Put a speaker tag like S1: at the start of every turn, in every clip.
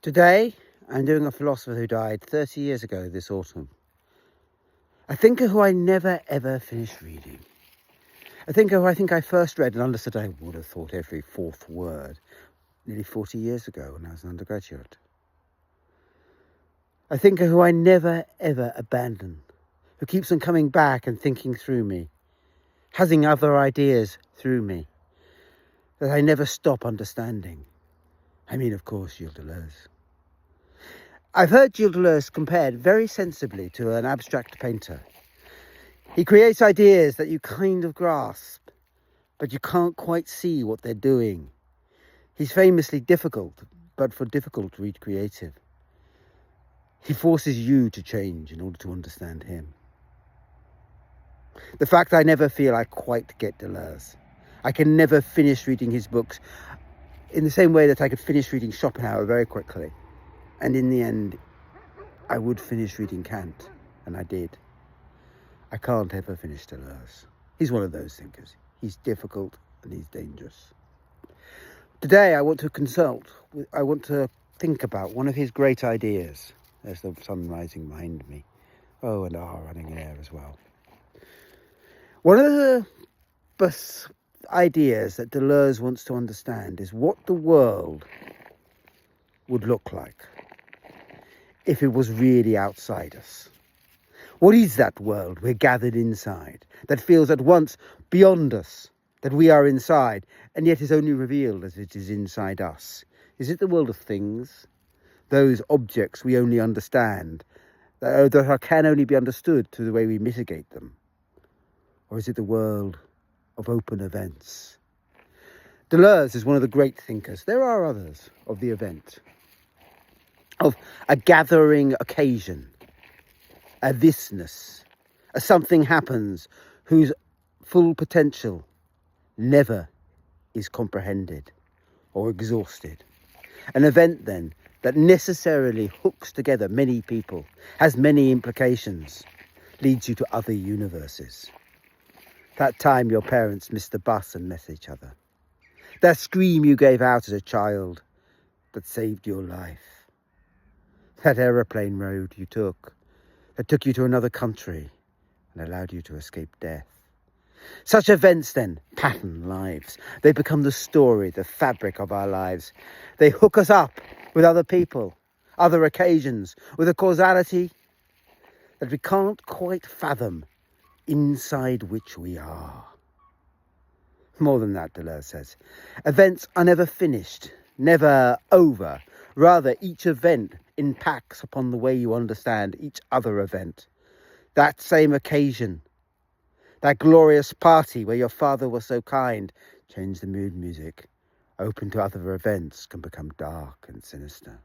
S1: Today, I'm doing a philosopher who died 30 years ago this autumn. A thinker who I never ever finished reading. A thinker who I think I first read and understood I would have thought every fourth word nearly 40 years ago when I was an undergraduate. A thinker who I never ever abandon, who keeps on coming back and thinking through me, having other ideas through me, that I never stop understanding. I mean, of course, Gilles Deleuze. I've heard Gilles Deleuze compared very sensibly to an abstract painter. He creates ideas that you kind of grasp, but you can't quite see what they're doing. He's famously difficult, but for difficult, read creative. He forces you to change in order to understand him. The fact I never feel I quite get Deleuze. I can never finish reading his books in the same way that I could finish reading Schopenhauer very quickly. And in the end, I would finish reading Kant, and I did. I can't ever finish Deleuze. He's one of those thinkers. He's difficult and he's dangerous. Today I want to think about one of his great ideas. There's the sun rising behind me. Oh, and running air as well. One of the best ideas that Deleuze wants to understand is what the world would look like if it was really outside us. What is that world we're gathered inside, that feels at once beyond us, that we are inside, and yet is only revealed as it is inside us? Is it the world of things, those objects we only understand, that can only be understood through the way we mitigate them? Or is it the world of open events? Deleuze is one of the great thinkers. There are others of the event, of a gathering occasion, a thisness, a something happens whose full potential never is comprehended or exhausted. An event, then, that necessarily hooks together many people, has many implications, leads you to other universes. That time your parents missed the bus and met each other. That scream you gave out as a child that saved your life. That aeroplane road you took that took you to another country and allowed you to escape death. Such events then pattern lives. They become the story, the fabric of our lives. They hook us up with other people, other occasions, with a causality that we can't quite fathom, inside which we are. More than that, Deleuze says. Events are never finished, never over. Rather, each event impacts upon the way you understand each other event. That same occasion, that glorious party where your father was so kind, changed the mood music. Open to other events can become dark and sinister.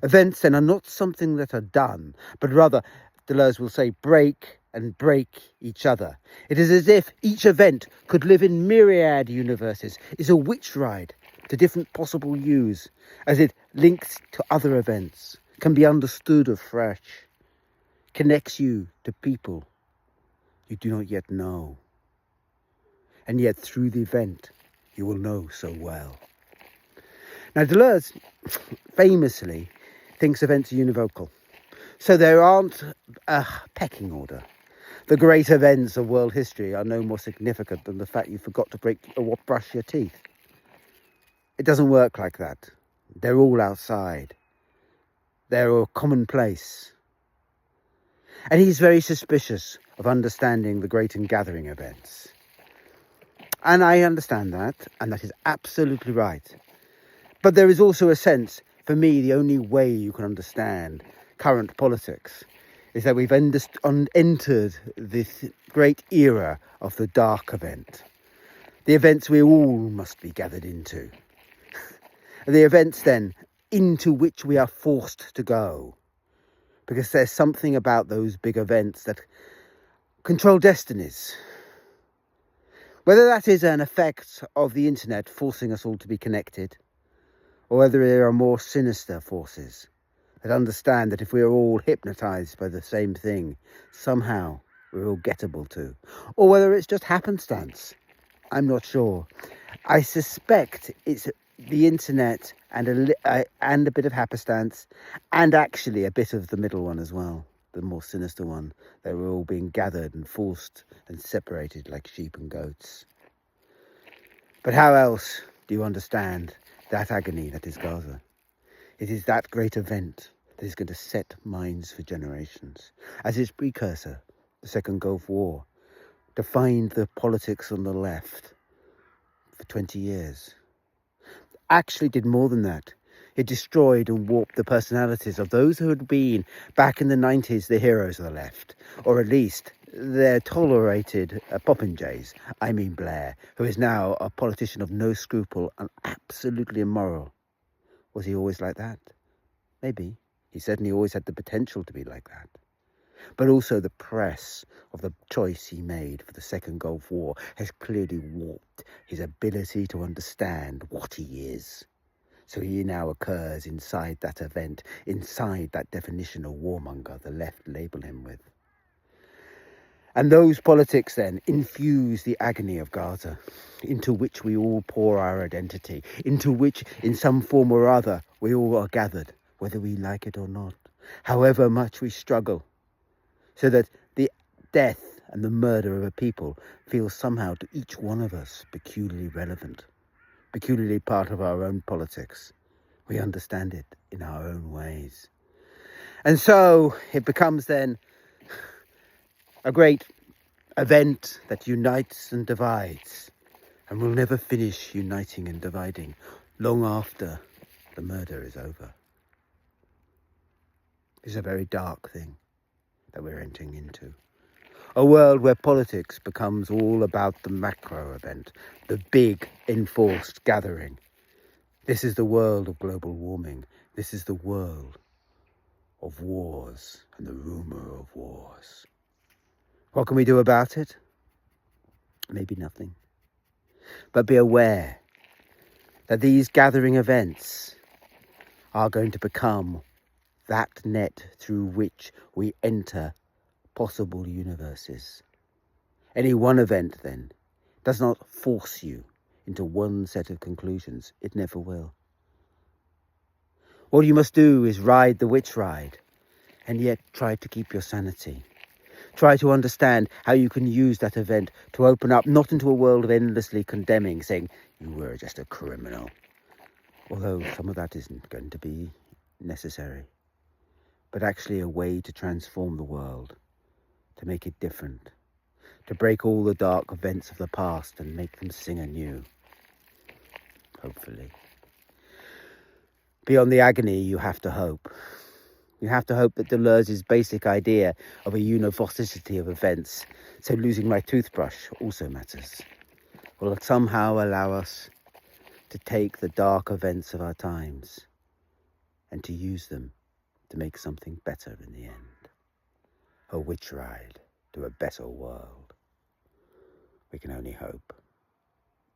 S1: Events then are not something that are done, but rather, Deleuze will say, break and break each other. It is as if each event could live in myriad universes, is a witch ride to different possible yous, as it links to other events, can be understood afresh, connects you to people you do not yet know. And yet through the event, you will know so well. Now, Deleuze famously thinks events are univocal. So there aren't a pecking order. The great events of world history are no more significant than the fact you forgot to brush your teeth. It doesn't work like that. They're all outside. They're a commonplace. And he's very suspicious of understanding the great and gathering events. And I understand that, and that is absolutely right. But there is also a sense, for me, the only way you can understand current politics is that we've entered this great era of the dark event. The events we all must be gathered into. The events, then, into which we are forced to go. Because there's something about those big events that control destinies. Whether that is an effect of the internet forcing us all to be connected, or whether there are more sinister forces that understand that if we are all hypnotised by the same thing, somehow we're all gettable to, or whether it's just happenstance, I'm not sure. I suspect it's the internet and a bit of happenstance, and actually a bit of the middle one as well, the more sinister one. They were all being gathered and forced and separated like sheep and goats. But how else do you understand that agony that is Gaza? It is that great event that is going to set minds for generations. As its precursor, the Second Gulf War defined the politics on the left for 20 years. Actually did more than that. It destroyed and warped the personalities of those who had been, back in the 90s, the heroes of the left, or at least their tolerated popinjays. I mean Blair, who is now a politician of no scruple and absolutely immoral. Was he always like that? Maybe. He certainly always had the potential to be like that. But also the press of the choice he made for the Second Gulf War has clearly warped his ability to understand what he is. So he now occurs inside that event, inside that definition of warmonger the left label him with. And those politics then infuse the agony of Gaza, into which we all pour our identity, into which in some form or other we all are gathered, whether we like it or not, however much we struggle, so that the death and the murder of a people feels somehow to each one of us peculiarly relevant, peculiarly part of our own politics. We understand it in our own ways. And so it becomes then a great event that unites and divides, and will never finish uniting and dividing long after the murder is over. It's a very dark thing that we're entering into. A world where politics becomes all about the macro event, the big enforced gathering. This is the world of global warming. This is the world of wars and the rumour of wars. What can we do about it? Maybe nothing. But be aware that these gathering events are going to become that net through which we enter possible universes. Any one event, then, does not force you into one set of conclusions. It never will. All you must do is ride the witch ride, and yet try to keep your sanity. Try to understand how you can use that event to open up not into a world of endlessly condemning, saying, you were just a criminal. Although some of that isn't going to be necessary. But actually a way to transform the world, to make it different, to break all the dark events of the past and make them sing anew. Hopefully. Beyond the agony, you have to hope. You have to hope that Deleuze's basic idea of a univocity of events, so losing my toothbrush also matters, will somehow allow us to take the dark events of our times and to use them to make something better in the end. A witch ride to a better world. We can only hope.